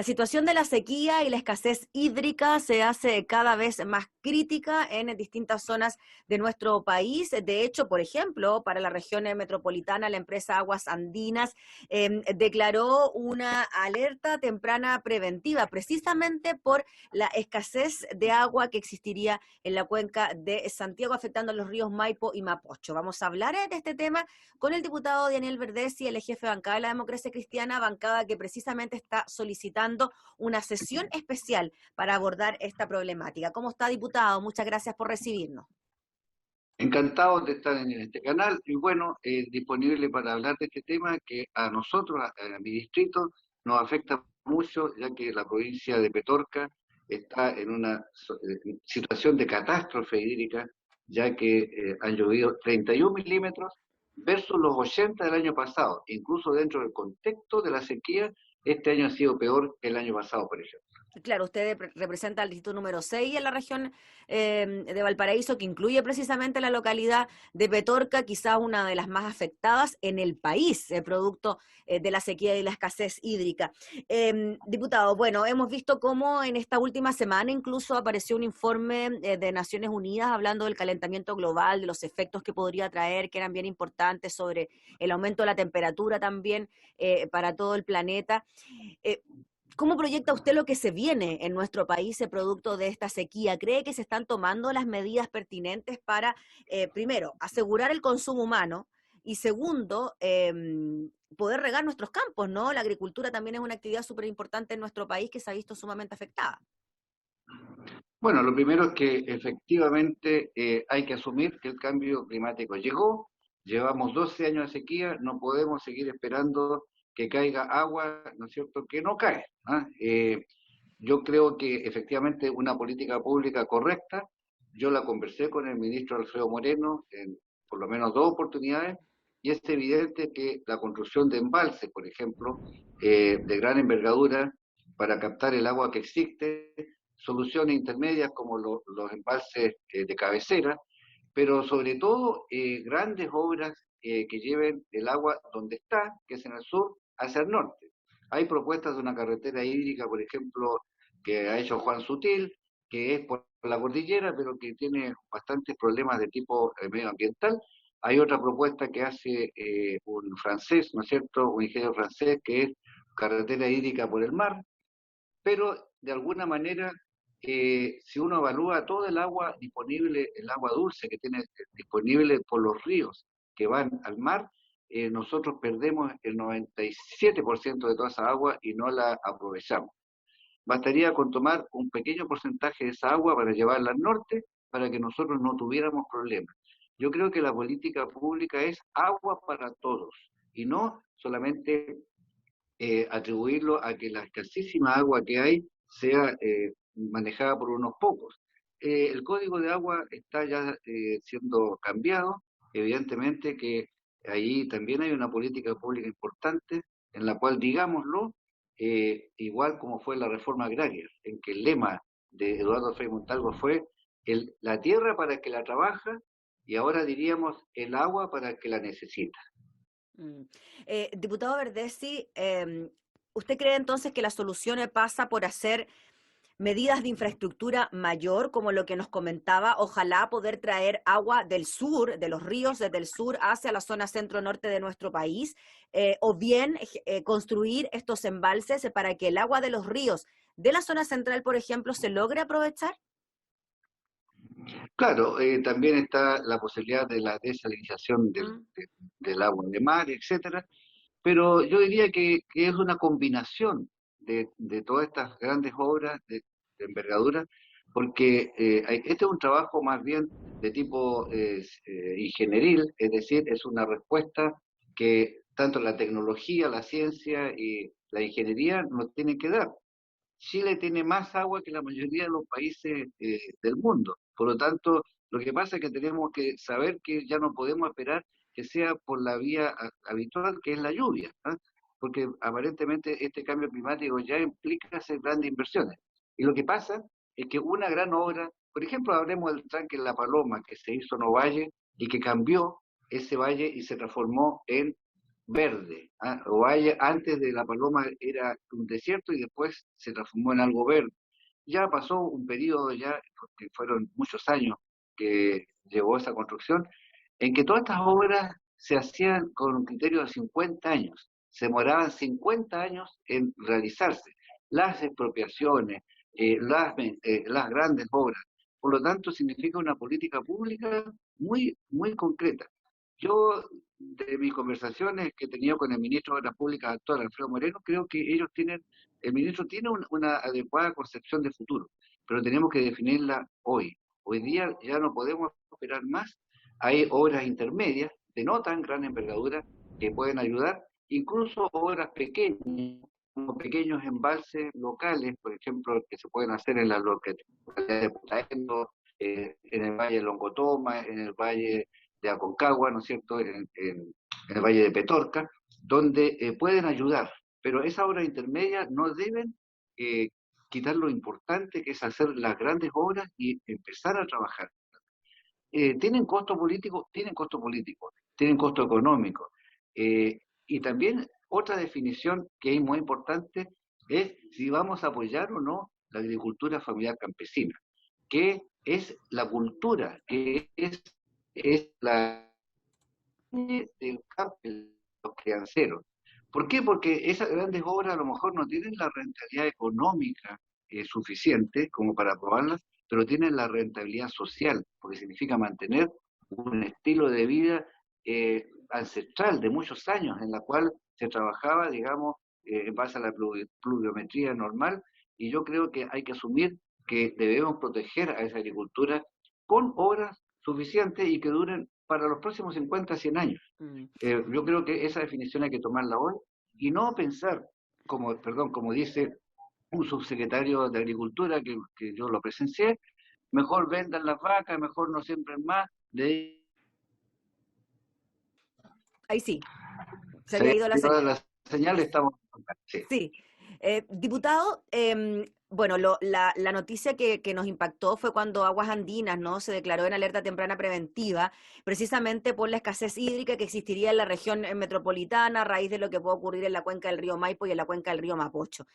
La situación de la sequía y la escasez hídrica se hace cada vez más crítica en distintas zonas de nuestro país. De hecho, por ejemplo, para la región metropolitana, la empresa Aguas Andinas declaró una alerta temprana preventiva precisamente por la escasez de agua que existiría en la cuenca de Santiago, afectando a los ríos Maipo y Mapocho. Vamos a hablar de este tema con el diputado Daniel Verdesi, el jefe de bancada de la Democracia Cristiana, bancada que precisamente está solicitando una sesión especial para abordar esta problemática. ¿Cómo está, diputado? Muchas gracias por recibirnos. Encantado de estar en este canal y bueno, disponible para hablar de este tema que a nosotros, a mi distrito, nos afecta mucho, ya que la provincia de Petorca está en una situación de catástrofe hídrica, ya que han llovido 31 milímetros versus los 80 del año pasado. Incluso dentro del contexto de la sequía, este año ha sido peor que el año pasado, por ejemplo. Claro, usted representa al distrito número 6 en la región de Valparaíso, que incluye precisamente la localidad de Petorca, quizás una de las más afectadas en el país, producto de la sequía y la escasez hídrica. Diputado, bueno, hemos visto cómo en esta última semana incluso apareció un informe de Naciones Unidas hablando del calentamiento global, de los efectos que podría traer, que eran bien importantes, sobre el aumento de la temperatura también para todo el planeta. ¿Cómo proyecta usted lo que se viene en nuestro país producto de esta sequía? ¿Cree que se están tomando las medidas pertinentes para, primero, asegurar el consumo humano y segundo, poder regar nuestros campos, ¿no? La agricultura también es una actividad súper importante en nuestro país que se ha visto sumamente afectada. Bueno, lo primero es que efectivamente hay que asumir que el cambio climático llegó, llevamos 12 años de sequía, no podemos seguir esperando que caiga agua, ¿no es cierto?, que no cae. ¿Ah? Yo creo que efectivamente una política pública correcta, yo la conversé con el ministro Alfredo Moreno en por lo menos dos oportunidades, y es evidente que la construcción de embalses, por ejemplo, de gran envergadura para captar el agua que existe, soluciones intermedias como los embalses de cabecera, pero sobre todo grandes obras que lleven el agua donde está, que es en el sur, hacia el norte. Hay propuestas de una carretera hídrica, por ejemplo, que ha hecho Juan Sutil, que es por la cordillera, pero que tiene bastantes problemas de tipo medioambiental. Hay otra propuesta que hace un francés, ¿no es cierto?, un ingeniero francés, que es carretera hídrica por el mar, pero de alguna manera, si uno evalúa todo el agua disponible, el agua dulce que tiene disponible por los ríos que van al mar, nosotros perdemos el 97% de toda esa agua y no la aprovechamos. Bastaría con tomar un pequeño porcentaje de esa agua para llevarla al norte para que nosotros no tuviéramos problemas. Yo creo que la política pública es agua para todos y no solamente atribuirlo a que la escasísima agua que hay sea manejada por unos pocos. El código de agua está ya siendo cambiado, evidentemente que ahí también hay una política pública importante en la cual, digámoslo, igual como fue la reforma agraria, en que el lema de Eduardo Frei Montalvo fue la tierra para el que la trabaja y ahora diríamos el agua para el que la necesita. Mm. Diputado Verdesi, ¿usted cree entonces que la solución pasa por hacer medidas de infraestructura mayor, como lo que nos comentaba, ojalá poder traer agua del sur, de los ríos desde el sur hacia la zona centro-norte de nuestro país, o bien construir estos embalses para que el agua de los ríos de la zona central, por ejemplo, se logre aprovechar? Claro, también está la posibilidad de la desalinización Mm. del agua de mar, etcétera, pero yo diría que es una combinación de todas estas grandes obras de envergadura, porque este es un trabajo más bien de tipo ingenieril, es decir, es una respuesta que tanto la tecnología, la ciencia y la ingeniería nos tienen que dar. Chile tiene más agua que la mayoría de los países del mundo. Por lo tanto, lo que pasa es que tenemos que saber que ya no podemos esperar que sea por la vía habitual, que es la lluvia, ¿ah? Porque aparentemente este cambio climático ya implica hacer grandes inversiones. Y lo que pasa es que una gran obra, por ejemplo, hablemos del tranque en La Paloma, que se hizo en Ovalle y que cambió ese valle y se transformó en verde, ¿ah? Antes de La Paloma era un desierto y después se transformó en algo verde. Ya pasó un periodo ya, porque fueron muchos años que llevó esa construcción, en que todas estas obras se hacían con un criterio de 50 años, se demoraban 50 años en realizarse, las expropiaciones, las grandes obras. Por lo tanto, significa una política pública muy, muy concreta. Yo, de mis conversaciones que he tenido con el ministro de Obras Públicas actual, Alfredo Moreno, creo que el ministro tiene una adecuada concepción de futuro, pero tenemos que definirla hoy. Hoy día ya no podemos esperar más. Hay obras intermedias de no tan gran envergadura que pueden ayudar, incluso obras pequeñas, como pequeños embalses locales, por ejemplo, que se pueden hacer en la localidad de Putaendo, en el Valle de Longotoma, en el Valle de Aconcagua, ¿no es cierto?, en el Valle de Petorca, donde pueden ayudar, pero esas obras intermedias no deben eh, quitar lo importante que es hacer las grandes obras y empezar a trabajar. ¿Tienen costo político? Tienen costo político, tienen costo económico. Y también otra definición que es muy importante es si vamos a apoyar o no la agricultura familiar campesina, que es la cultura, es la del campo, los crianceros. ¿Por qué? Porque esas grandes obras a lo mejor no tienen la rentabilidad económica suficiente como para aprobarlas, pero tienen la rentabilidad social, porque significa mantener un estilo de vida ancestral de muchos años, en la cual se trabajaba, digamos, en base a la pluviometría normal, y yo creo que hay que asumir que debemos proteger a esa agricultura con obras suficientes y que duren para los próximos 50, 100 años. Mm. Yo creo que esa definición hay que tomarla hoy y no pensar, como dice un subsecretario de Agricultura que yo lo presencié, mejor vendan las vacas, mejor no siembren más, de Ahí sí, se se había ido la todas señal. las señales estamos sí. Sí. Diputado, bueno, la noticia que nos impactó fue cuando Aguas Andinas, ¿no?, se declaró en alerta temprana preventiva, precisamente por la escasez hídrica que existiría en la región metropolitana a raíz de lo que puede ocurrir en la cuenca del río Maipo y en la cuenca del río Mapocho.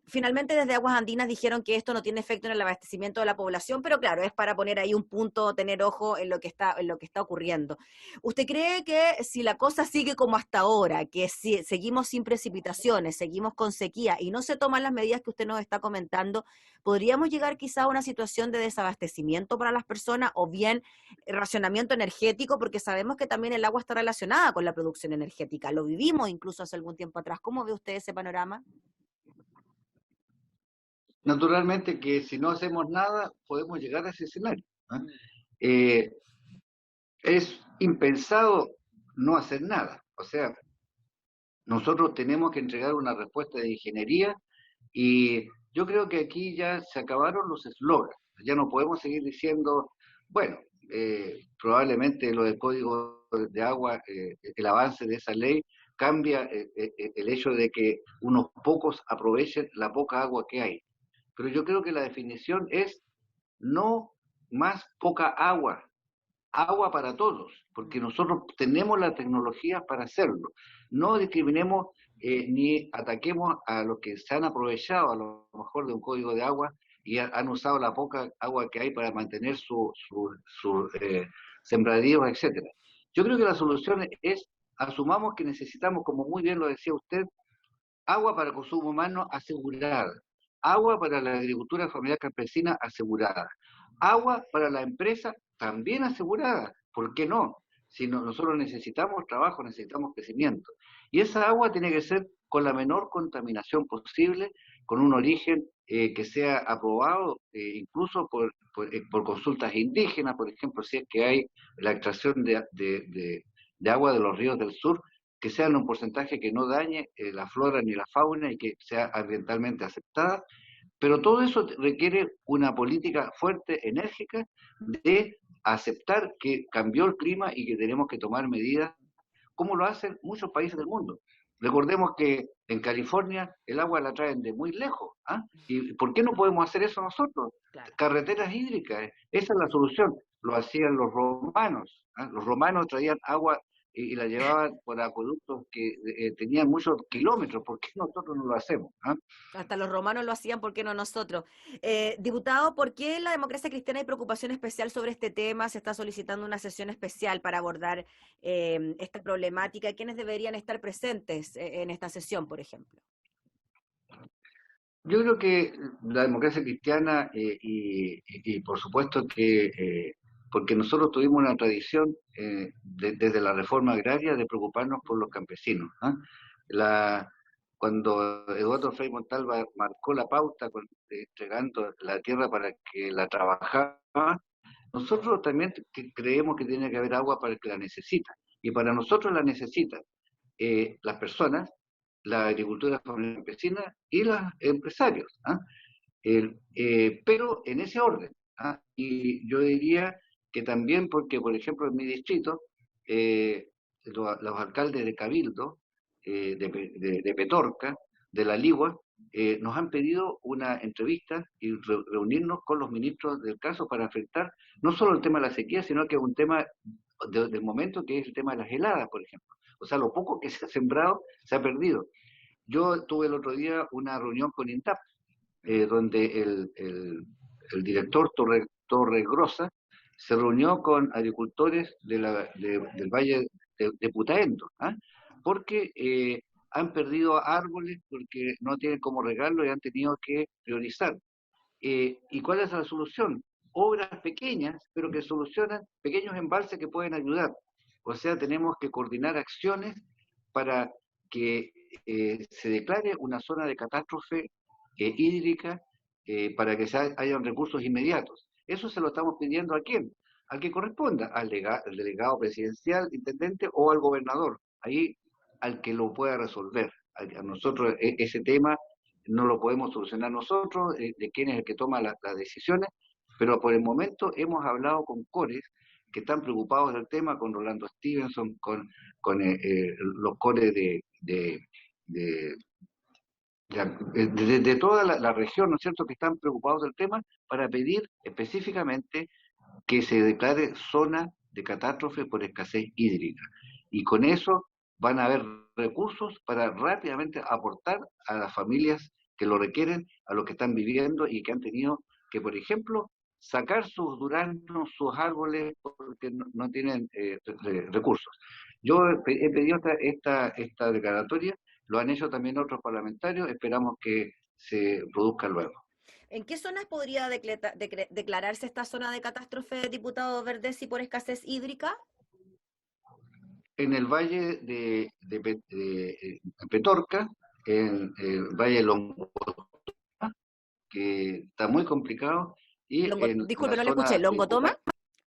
Finalmente, desde Aguas Andinas dijeron que esto no tiene efecto en el abastecimiento de la población, pero claro, es para poner ahí un punto, tener ojo en lo que está ocurriendo. ¿Usted cree que si la cosa sigue como hasta ahora, que si seguimos sin precipitaciones, seguimos con sequía y no se toman las medidas que usted nos está comentando, podríamos llegar quizá a una situación de desabastecimiento para las personas o bien racionamiento energético, porque sabemos que también el agua está relacionada con la producción energética? Lo vivimos incluso hace algún tiempo atrás. ¿Cómo ve usted ese panorama? Naturalmente que si no hacemos nada podemos llegar a ese escenario. ¿Ah? Mm. Eh, es impensado no hacer nada. O sea, nosotros tenemos que entregar una respuesta de ingeniería y yo creo que aquí ya se acabaron los eslogans. Ya no podemos seguir diciendo, bueno, probablemente lo del código de agua, el avance de esa ley cambia el hecho de que unos pocos aprovechen la poca agua que hay. Pero yo creo que la definición es no más poca agua, agua para todos, porque nosotros tenemos la tecnología para hacerlo. No discriminemos ni ataquemos a los que se han aprovechado a lo mejor de un código de agua y han usado la poca agua que hay para mantener sus sembradíos, etcétera. Yo creo que la solución es, asumamos que necesitamos, como muy bien lo decía usted, agua para consumo humano asegurada, agua para la agricultura familiar campesina asegurada, agua para la empresa también asegurada. ¿Por qué no? Si nosotros necesitamos trabajo, necesitamos crecimiento. Y esa agua tiene que ser con la menor contaminación posible, con un origen que sea aprobado incluso por consultas indígenas, por ejemplo, si es que hay la extracción de agua de los ríos del sur, que sea en un porcentaje que no dañe la flora ni la fauna y que sea ambientalmente aceptada, pero todo eso requiere una política fuerte, enérgica, de aceptar que cambió el clima y que tenemos que tomar medidas, como lo hacen muchos países del mundo. Recordemos que en California el agua la traen de muy lejos. ¿Ah? ¿Y por qué no podemos hacer eso nosotros? Claro. Carreteras hídricas, esa es la solución. Lo hacían los romanos. ¿Ah? Los romanos traían agua y la llevaban por acueductos que tenían muchos kilómetros. ¿Por qué nosotros no lo hacemos? ¿Ah? Hasta los romanos lo hacían, ¿por qué no nosotros? Diputado, ¿por qué en la democracia cristiana hay preocupación especial sobre este tema? Se está solicitando una sesión especial para abordar esta problemática. ¿Quiénes deberían estar presentes en esta sesión, por ejemplo? Yo creo que la democracia cristiana por supuesto que, porque nosotros tuvimos una tradición desde la reforma agraria de preocuparnos por los campesinos. ¿Ah? La, Cuando Eduardo Frei Montalva marcó la pauta entregando la tierra para que la trabajaba, nosotros también creemos que tiene que haber agua para el que la necesita. Y para nosotros la necesitan las personas, la agricultura familiar campesina y los empresarios. ¿Ah? Pero en ese orden. ¿Ah? Y yo diría que también porque, por ejemplo, en mi distrito, los alcaldes de Cabildo, de Petorca, de La Ligua, nos han pedido una entrevista y reunirnos con los ministros del caso para enfrentar no solo el tema de la sequía, sino que un tema del momento que es el tema de las heladas, por ejemplo. O sea, lo poco que se ha sembrado se ha perdido. Yo tuve el otro día una reunión con INTAP, donde el director Torregrosa se reunió con agricultores del Valle de Putaendo, ¿ah? Porque han perdido árboles porque no tienen cómo regarlo y han tenido que priorizar. ¿Y cuál es la solución? Obras pequeñas, pero que solucionan pequeños embalses que pueden ayudar. O sea, tenemos que coordinar acciones para que se declare una zona de catástrofe hídrica para que hayan recursos inmediatos. Eso se lo estamos pidiendo a quién, al que corresponda, al delegado presidencial, intendente o al gobernador, ahí al que lo pueda resolver. A nosotros ese tema no lo podemos solucionar nosotros, de quién es el que toma las decisiones, pero por el momento hemos hablado con cores que están preocupados del tema, con Rolando Stevenson, con los cores de, de toda la región, ¿no es cierto?, que están preocupados del tema para pedir específicamente que se declare zona de catástrofe por escasez hídrica. Y con eso van a haber recursos para rápidamente aportar a las familias que lo requieren, a los que están viviendo y que han tenido que, por ejemplo, sacar sus duraznos, sus árboles, porque no tienen recursos. Yo he pedido esta declaratoria, lo han hecho también otros parlamentarios, esperamos que se produzca luego. ¿En qué zonas podría declararse esta zona de catástrofe, diputado Verdesi, por escasez hídrica? En el valle Petorca, en el valle Longotoma, que está muy complicado, y en la Disculpe, no le escuché. zona de ¿Longotoma?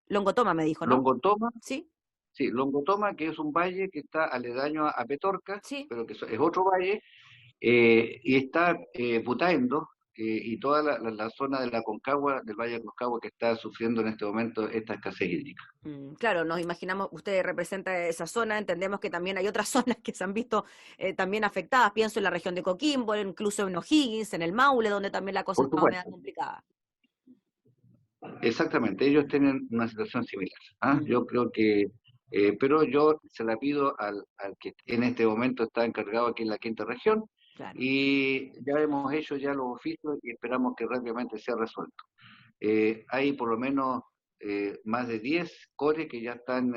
Longotoma me dijo, ¿no? Longotoma, Sí, sí, Longotoma, que es un valle que está aledaño a Petorca, sí. pero que es otro valle, y está Putaendo, y toda la zona de la Concagua, del Valle de Concagua, que está sufriendo en este momento esta escasez hídrica. Claro, nos imaginamos, usted representa esa zona, entendemos que también hay otras zonas que se han visto también afectadas, pienso en la región de Coquimbo, incluso en O'Higgins, en el Maule, donde también la cosa Por está más o menos supuesto, complicada. exactamente, ellos tienen una situación similar. ¿Ah? Mm, Yo creo que, pero yo se la pido al que en este momento está encargado aquí en la quinta región, claro. y ya hemos hecho ya los oficios y esperamos que rápidamente sea resuelto. Hay por lo menos más de 10 cores que ya están,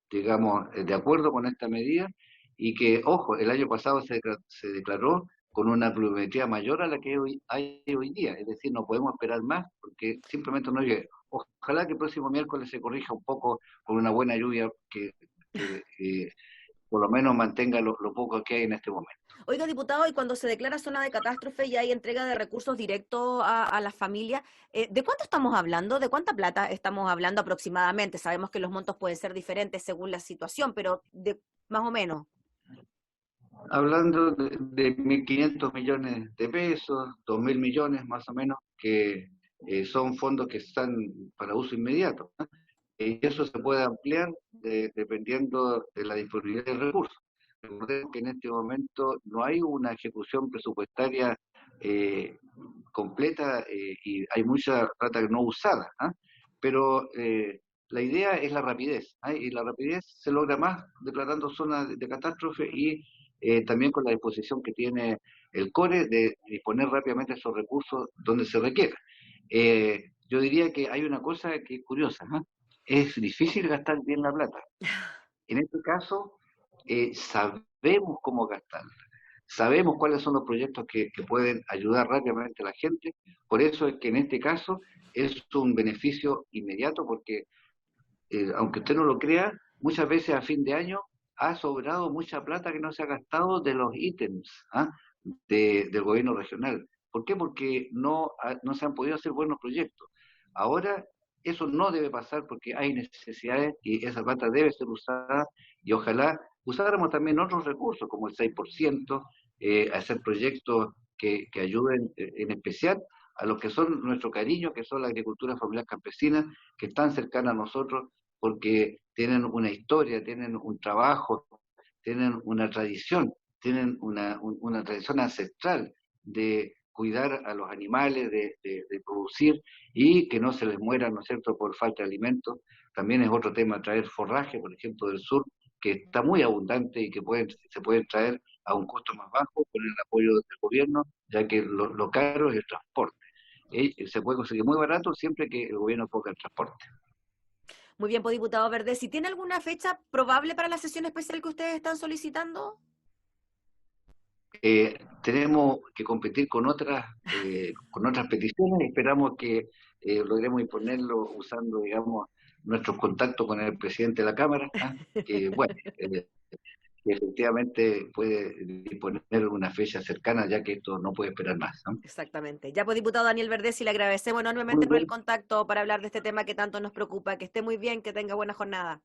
digamos, de acuerdo con esta medida y que, ojo, el año pasado se declaró con una pluviometría mayor a la que hay hoy día, es decir, no podemos esperar más porque simplemente no llega. Ojalá que el próximo miércoles se corrija un poco con una buena lluvia que por lo menos mantenga lo poco que hay en este momento. Oiga, diputado, y cuando se declara zona de catástrofe y hay entrega de recursos directos a las familias, ¿de cuánto estamos hablando? ¿De cuánta plata estamos hablando aproximadamente? Sabemos que los montos pueden ser diferentes según la situación, pero de más o menos. Hablando de 1.500 millones de pesos, 2.000 millones más o menos, que son fondos que están para uso inmediato, ¿no? Y eso se puede ampliar dependiendo de la disponibilidad de recursos. Recordemos que en este momento no hay una ejecución presupuestaria eh, completa y hay mucha plata no usada, ¿ah? Pero la idea es la rapidez, ¿ah? Y la rapidez se logra más declarando zonas de catástrofe y también con la disposición que tiene el CORE de disponer rápidamente esos recursos donde se requiera. Yo diría que hay una cosa que es curiosa, ¿ah? Es difícil gastar bien la plata. En este caso, sabemos cómo gastarla, sabemos cuáles son los proyectos que pueden ayudar rápidamente a la gente, por eso es que en este caso es un beneficio inmediato, porque aunque usted no lo crea, muchas veces a fin de año ha sobrado mucha plata que no se ha gastado de los ítems, ¿ah? Del gobierno regional. ¿Por qué? Porque no se han podido hacer buenos proyectos. Ahora eso no debe pasar porque hay necesidades y esa plata debe ser usada y ojalá usáramos también otros recursos como el 6%, hacer proyectos que ayuden en especial a los que son nuestro cariño, que son la agricultura familiar campesina, que están cercanas a nosotros porque tienen una historia, tienen un trabajo, tienen una tradición, tienen una tradición ancestral de cuidar a los animales, de producir y que no se les muera, ¿no es cierto?, por falta de alimentos. También es otro tema traer forraje, por ejemplo, del sur, que está muy abundante y que se pueden traer a un costo más bajo con el apoyo del gobierno, ya que lo caro es el transporte. Se puede conseguir muy barato siempre que el gobierno ponga el transporte. Muy bien, pues diputado Verde, ¿si tiene alguna fecha probable para la sesión especial que ustedes están solicitando? Tenemos que competir con otras peticiones, esperamos que logremos imponerlo usando, digamos, nuestros contactos con el presidente de la Cámara, ¿ah? Que, bueno, que efectivamente puede disponer una fecha cercana, ya que esto no puede esperar más, ¿no? Exactamente. Ya, pues diputado Daniel Verdes, y le agradecemos Muy enormemente por el bien, contacto para hablar de este tema que tanto nos preocupa. Que esté muy bien, que tenga buena jornada.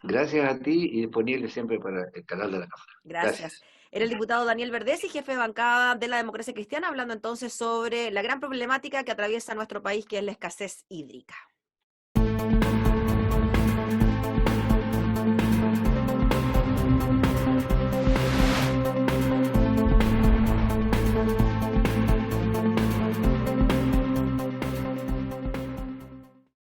gracias a ti y disponible siempre para el canal de la Cámara. Gracias. Gracias. Era el diputado Daniel Verdes y jefe de bancada de la Democracia Cristiana, hablando entonces sobre la gran problemática que atraviesa nuestro país, que es la escasez hídrica.